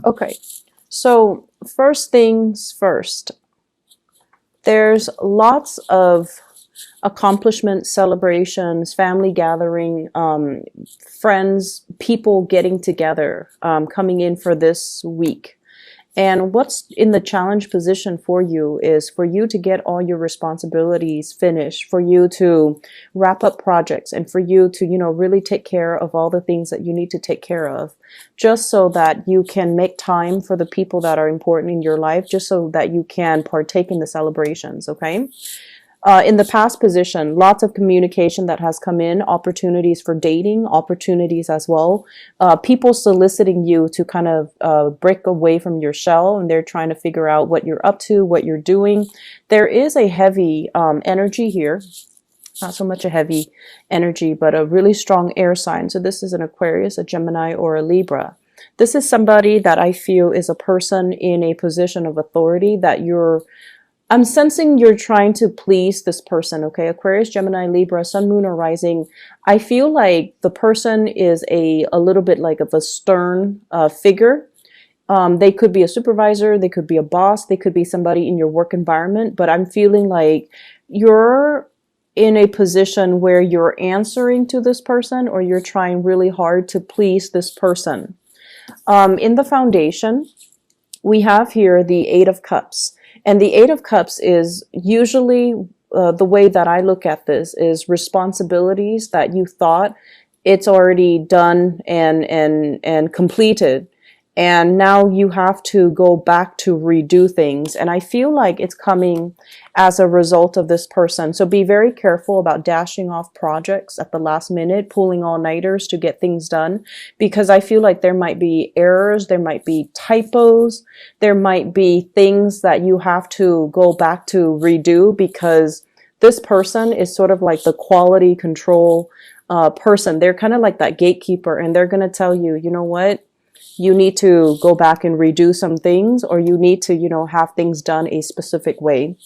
Okay, so first things first, there's lots of accomplishments, celebrations, family gathering, friends, people getting together, coming in for this week. And what's in the challenge position for you is for you to get all your responsibilities finished, for you to wrap up projects, and for you to, really take care of all the things that you need to take care of, just so that you can make time for the people that are important in your life, just so that you can partake in the celebrations, okay? In the past position, lots of communication that has come in, opportunities for dating, opportunities as well. People soliciting you to kind of break away from your shell, and they're trying to figure out what you're up to, what you're doing. There is a heavy energy here. Not so much a heavy energy, but a really strong air sign. So this is an Aquarius, a Gemini, or a Libra. This is somebody that I feel is a person in a position of authority that I'm sensing you're trying to please this person, okay? Aquarius, Gemini, Libra, Sun, Moon, or Rising. I feel like the person is a little bit like of a stern figure. They could be a supervisor, they could be a boss, they could be somebody in your work environment, but I'm feeling like you're in a position where you're answering to this person, or you're trying really hard to please this person. In the foundation, we have here the Eight of Cups. And the Eight of Cups is usually the way that I look at this is responsibilities that you thought it's already done and completed. And now you have to go back to redo things. And I feel like it's coming as a result of this person. So be very careful about dashing off projects at the last minute, pulling all-nighters to get things done, because I feel like there might be errors, there might be typos, there might be things that you have to go back to redo, because this person is sort of like the quality control person. They're kind of like that gatekeeper, and they're going to tell you, you know what? You need to go back and redo some things, or you need to, have things done a specific way.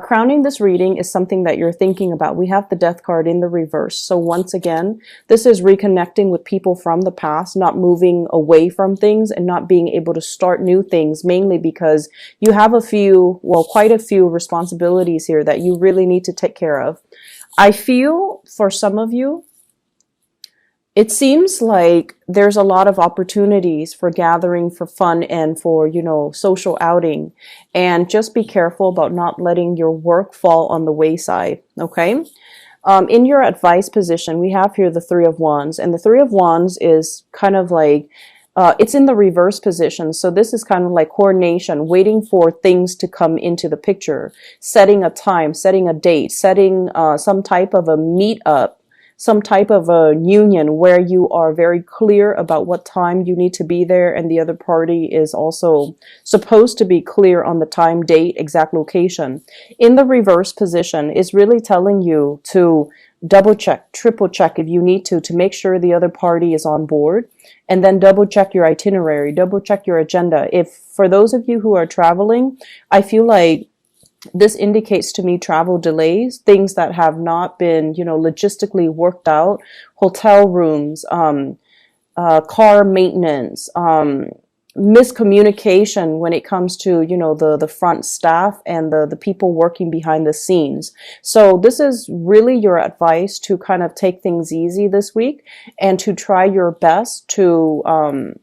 Crowning this reading is something that you're thinking about. We have the Death card in the reverse. So once again, this is reconnecting with people from the past, not moving away from things and not being able to start new things, mainly because you have quite a few responsibilities here that you really need to take care of. I feel for some of you, it seems like there's a lot of opportunities for gathering, for fun, and for, social outing. And just be careful about not letting your work fall on the wayside, okay? In your advice position, we have here the Three of Wands. And the Three of Wands is kind of like, it's in the reverse position. So this is kind of like coordination, waiting for things to come into the picture, setting a time, setting a date, setting some type of a meet-up, some type of a union where you are very clear about what time you need to be there, and the other party is also supposed to be clear on the time, date, exact location. In the reverse position is really telling you to double check, triple check if you need to make sure the other party is on board, and then double check your itinerary, double check your agenda. If for those of you who are traveling, I feel like this indicates to me travel delays, things that have not been, logistically worked out, hotel rooms, car maintenance, miscommunication when it comes to, the front staff and the people working behind the scenes. So this is really your advice to kind of take things easy this week and to try your best to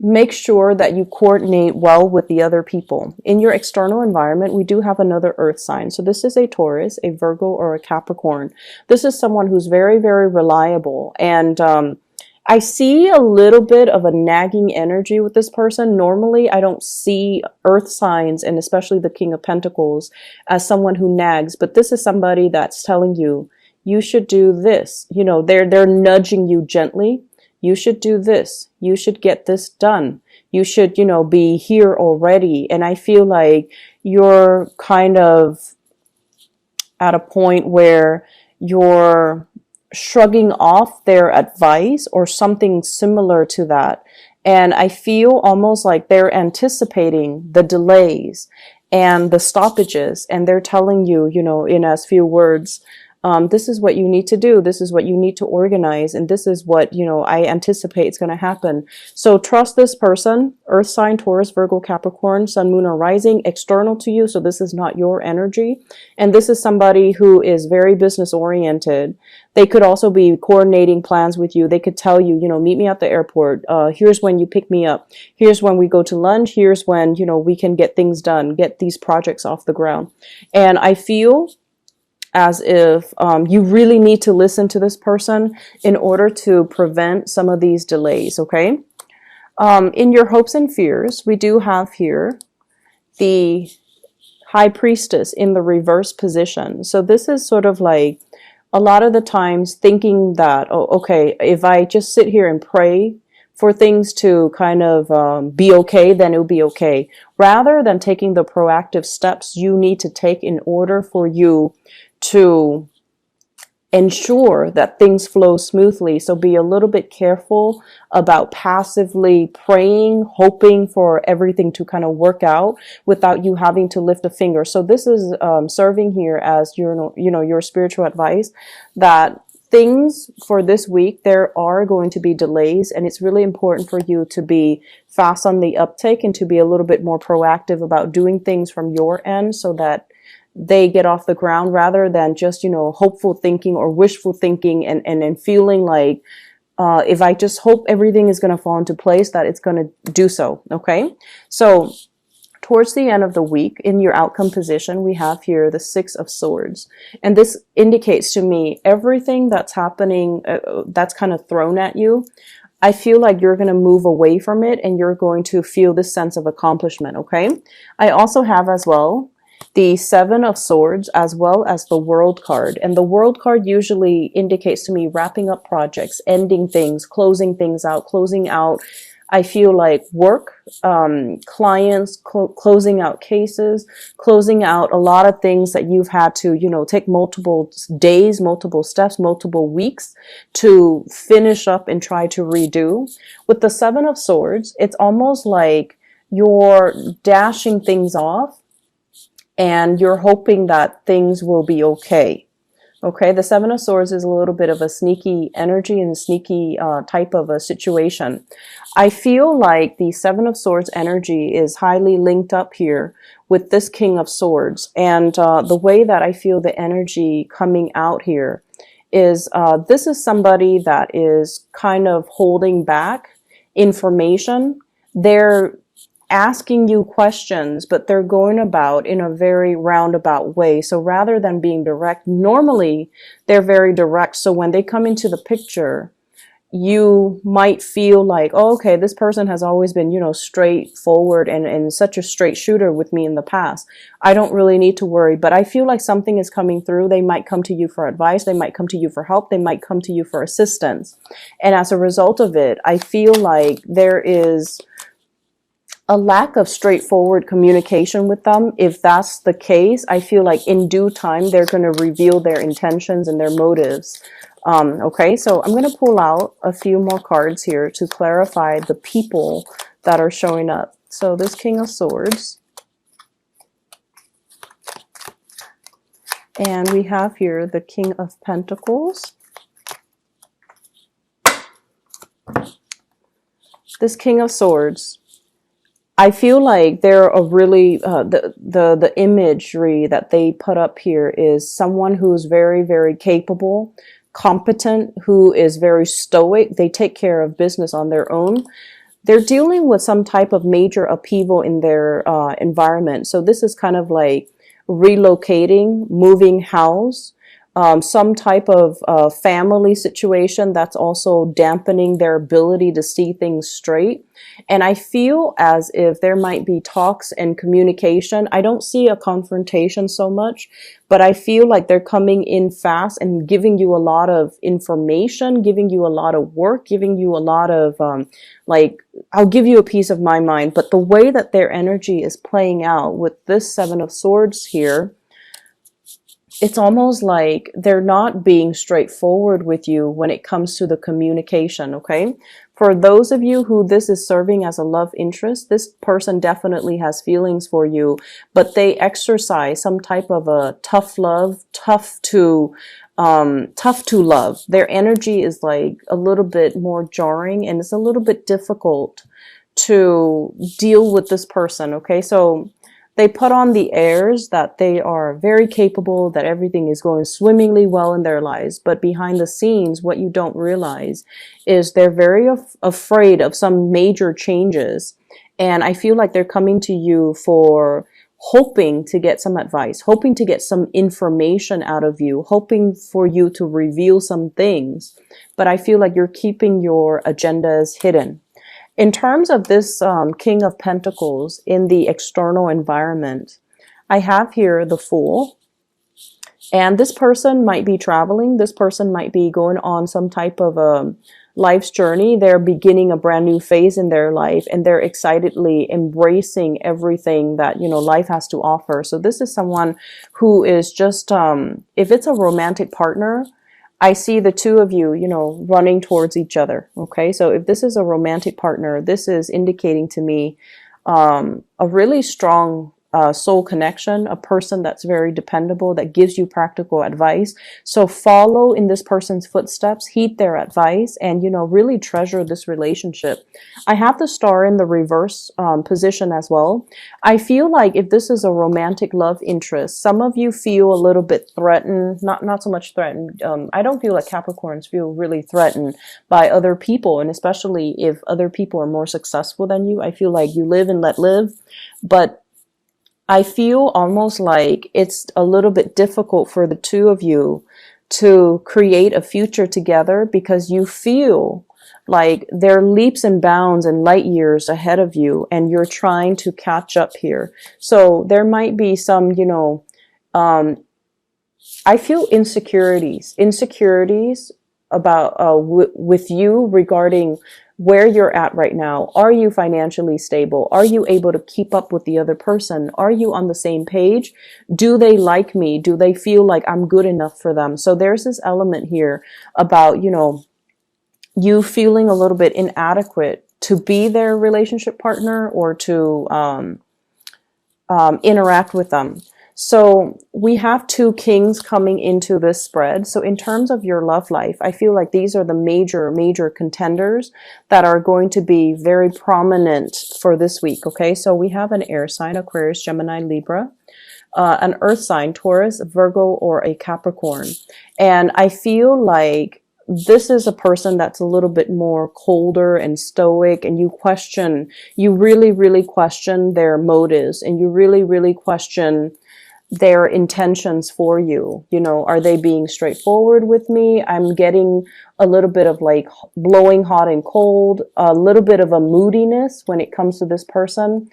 make sure that you coordinate well with the other people. In your external environment, we do have another earth sign. So this is a Taurus, a Virgo, or a Capricorn. This is someone who's very, very reliable. And I see a little bit of a nagging energy with this person. Normally, I don't see earth signs, and especially the King of Pentacles, as someone who nags. But this is somebody that's telling you, you should do this. They're nudging you gently. You should do this. You should get this done. You should, be here already. And I feel like you're kind of at a point where you're shrugging off their advice or something similar to that. And I feel almost like they're anticipating the delays and the stoppages. And they're telling you, in as few words, This is what you need to do. This is what you need to organize. And this is what, I anticipate is going to happen. So trust this person, Earth sign, Taurus, Virgo, Capricorn, Sun, Moon, or Rising, external to you. So this is not your energy. And this is somebody who is very business oriented. They could also be coordinating plans with you. They could tell you, meet me at the airport. Here's when you pick me up. Here's when we go to lunch. Here's when, we can get things done, get these projects off the ground. And I feel as if you really need to listen to this person in order to prevent some of these delays, okay? In your hopes and fears, we do have here the High Priestess in the reverse position. So this is sort of like a lot of the times thinking that, oh, okay, if I just sit here and pray for things to kind of be okay, then it'll be okay. Rather than taking the proactive steps you need to take in order for you to ensure that things flow smoothly. So be a little bit careful about passively praying, hoping for everything to kind of work out without you having to lift a finger. So this is serving here as your spiritual advice that things for this week, there are going to be delays, and it's really important for you to be fast on the uptake and to be a little bit more proactive about doing things from your end so that they get off the ground rather than just, hopeful thinking or wishful thinking and feeling like if I just hope everything is going to fall into place, that it's going to do so. Okay. So towards the end of the week in your outcome position, we have here the Six of Swords. And this indicates to me everything that's happening, that's kind of thrown at you. I feel like you're going to move away from it and you're going to feel this sense of accomplishment. Okay. I also have as well the Seven of Swords as well as the World card. And the World card usually indicates to me wrapping up projects, ending things, closing things out, closing out, I feel like work, clients, closing out cases, closing out a lot of things that you've had to, take multiple days, multiple steps, multiple weeks to finish up and try to redo. With the Seven of Swords, it's almost like you're dashing things off and you're hoping that things will be okay. Okay, the Seven of Swords is a little bit of a sneaky energy and a sneaky type of a situation. I feel like the Seven of Swords energy is highly linked up here with this King of Swords. And the way that I feel the energy coming out here is this is somebody that is kind of holding back information. They're asking you questions, but they're going about in a very roundabout way. So rather than being direct, normally they're very direct. So when they come into the picture, you might feel like, oh, okay, this person has always been, straightforward and such a straight shooter with me in the past. I don't really need to worry, but I feel like something is coming through. They might come to you for advice. They might come to you for help. They might come to you for assistance. And as a result of it, I feel like there is a lack of straightforward communication with them. If that's the case, I feel like in due time, they're going to reveal their intentions and their motives. Okay, so I'm going to pull out a few more cards here to clarify the people that are showing up. So this King of Swords. And we have here the King of Pentacles. This King of Swords. I feel like they're a really, the imagery that they put up here is someone who's very, very capable, competent, who is very stoic. They take care of business on their own. They're dealing with some type of major upheaval in their environment. So this is kind of like relocating, moving house, some type of family situation that's also dampening their ability to see things straight. And I feel as if there might be talks and communication. I don't see a confrontation so much, but I feel like they're coming in fast and giving you a lot of information, giving you a lot of work, giving you a lot of, I'll give you a piece of my mind. But the way that their energy is playing out with this Seven of Swords here, it's almost like they're not being straightforward with you when it comes to the communication, okay? For those of you who this is serving as a love interest, this person definitely has feelings for you, but they exercise some type of a tough love, tough to tough to love. Their energy is like a little bit more jarring, and it's a little bit difficult to deal with this person. Okay, so they put on the airs that they are very capable, that everything is going swimmingly well in their lives. But behind the scenes, what you don't realize is they're very afraid of some major changes. And I feel like they're coming to you for hoping to get some advice, hoping to get some information out of you, hoping for you to reveal some things. But I feel like you're keeping your agendas hidden. In terms of this King of Pentacles in the external environment, I have here the Fool. And this person might be traveling. This person might be going on some type of life's journey. They're beginning a brand new phase in their life, and they're excitedly embracing everything that, you know, life has to offer. So this is someone who is just, if it's a romantic partner, I see the two of you, you know, running towards each other. Okay, so if this is a romantic partner, this is indicating to me a really strong soul connection, a person that's very dependable, that gives you practical advice. So follow in this person's footsteps, heed their advice, and, you know, really treasure this relationship. I have the Star in the reverse position as well. I feel like if this is a romantic love interest, some of you feel a little bit threatened, not so much threatened. I don't feel like Capricorns feel really threatened by other people, and especially if other people are more successful than you. I feel like you live and let live, but I feel almost like it's a little bit difficult for the two of you to create a future together, because you feel like they're leaps and bounds and light years ahead of you, and you're trying to catch up here. So there might be some, you know, I feel insecurities about with you regarding where you're at right now. Are you financially stable? Are you able to keep up with the other person? Are you on the same page? Do they like me? Do they feel like I'm good enough for them? So there's this element here about, you know, you feeling a little bit inadequate to be their relationship partner or to interact with them. So we have two kings coming into this spread. So in terms of your love life, I feel like these are the major contenders that are going to be very prominent for this week. Okay, so we have an air sign, Aquarius, Gemini, Libra, an earth sign, Taurus, Virgo, or a Capricorn. And I feel like this is a person that's a little bit more colder and stoic, and you really question their motives, and you really question their intentions for you. You know, are they being straightforward with me? I'm getting a little bit of like blowing hot and cold, a little bit of a moodiness when it comes to this person.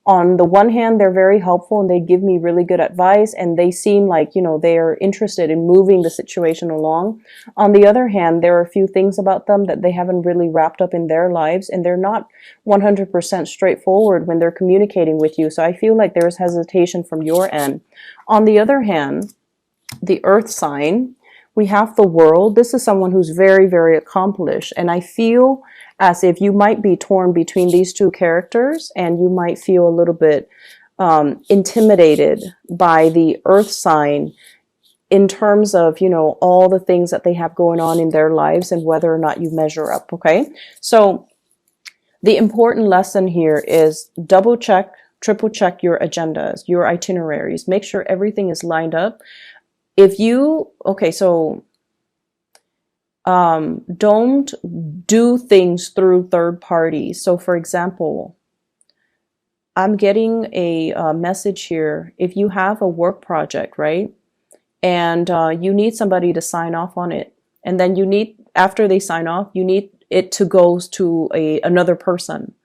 On the one hand, they're very helpful and they give me really good advice, and they seem like, you know, they're interested in moving the situation along. On the other hand, there are a few things about them that they haven't really wrapped up in their lives, and they're not 100% straightforward when they're communicating with you. So I feel like there's hesitation from your end. On the other hand, the earth sign, we have the World. This is someone who's very accomplished, and I feel as if you might be torn between these two characters, and you might feel a little bit intimidated by the earth sign in terms of, you know, all the things that they have going on in their lives and whether or not you measure up. Okay, so the important lesson here is double check, triple check your agendas, your itineraries. Make sure everything is lined up. If you, okay, so don't do things through third parties. So for example, I'm getting a message here. If you have a work project, right, and you need somebody to sign off on it, and then you need, after they sign off, you need it to go to another person.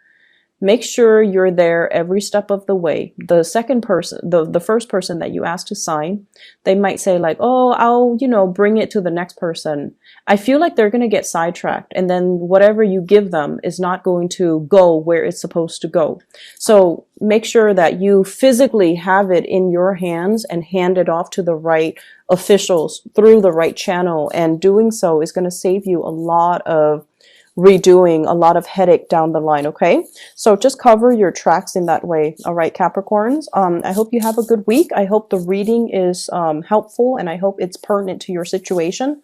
Make sure you're there every step of the way. The second person, the first person that you ask to sign, they might say like, oh, I'll, you know, bring it to the next person. I feel like they're going to get sidetracked, and then whatever you give them is not going to go where it's supposed to go. So make sure that you physically have it in your hands and hand it off to the right officials through the right channel. And doing so is going to save you a lot of redoing, a lot of headache down the line, okay? So just cover your tracks in that way, all right, Capricorns? I hope you have a good week. I hope the reading is helpful, and I hope it's pertinent to your situation.